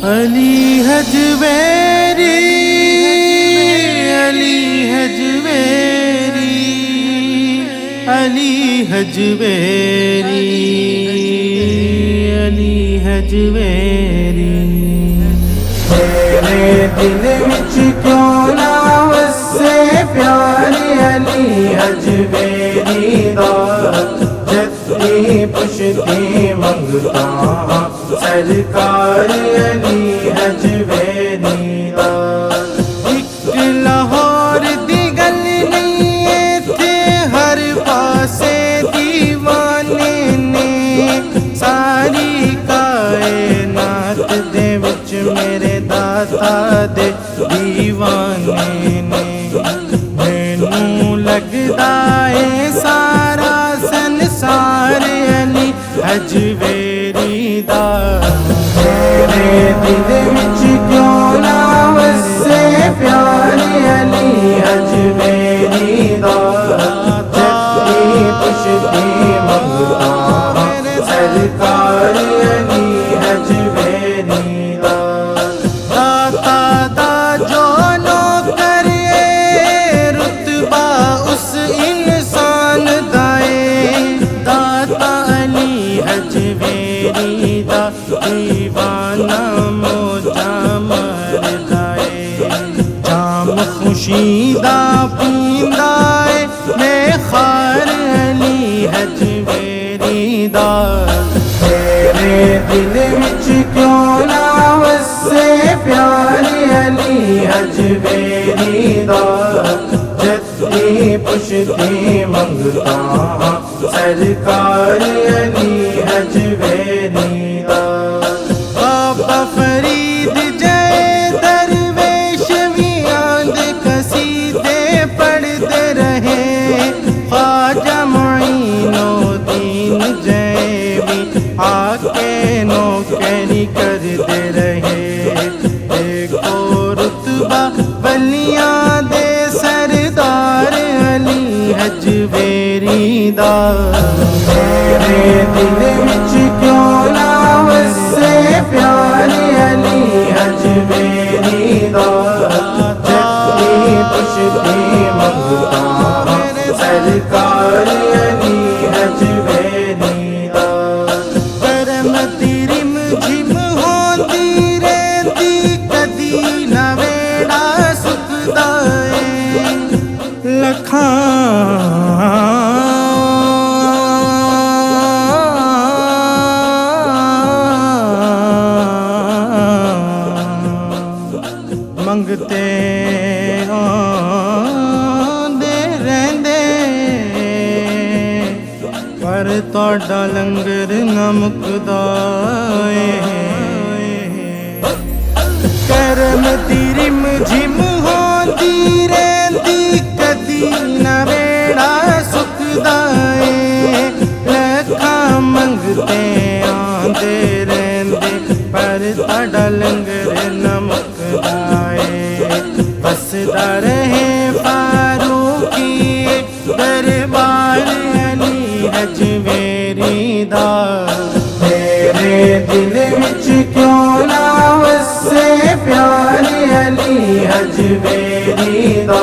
علی حجویری علی حجویری علی حجویری علی حجویری میرے دل وچ کیوں نہ وسے پیارے علی حجویری دا جتی پشتی منگتا سرکار علی حجویری دا ایک لاہور دی گل نہیں ایتھے ہر پاسے دیوانے نے ساری کائنات دے وچ میرے داتا دے دیوانے نے مینوں لگدا اے سارا سنسار علی حجویری دا میرے دل وچ کیوں نہ وسے پیارے علی حجویری دا جتی پشتی منگتا سرکار علی حجویری دا داتا دا جو نوکر رتبہ اس انسان دائے داتا علی حجویری دا دیوانہ موجہ مردائے جام خوشی دا پیندا اے میں خار علی حجویری دا میرے دل وچ کیوں نہ وسے پیارے علی حجویری دا جتی پشتی منگتا سرکار علی حجویری دا بابا فرید جے درویش بھی آند قصیدے پڑھتے رہے خواجہ معین الدین جے بھی آ کے نوکری کرتے رہے ایکو رتبہ ولیاں دے سردار علی حجویری دا میرے دل وچ کیوں نہ وسے پیارے علی حجویری دا جتی پشتی منگتا سرکار علی حجویری دا کرم تیرم جھم ہوندی رہندی کدی نہ ویڑا سکدا اے لکھاں منگتے آندے رہندے پر تہاڈا لنگر نہ مکدا اے کرم دی رم جھم ہوندی رہندی کدی نہ ویڑا سکدا اے لکھاں منگتے آندے رہندے پر تہاڈا لنگر نہ مکدا اے بسدا رہے فاروقی دربار علی حجویری دا میرے دل وچ کیوں نہ وسے پیارے علی حجویری دا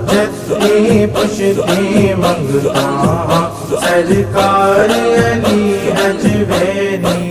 جتی پشتی منگتا سرکار علی حجویری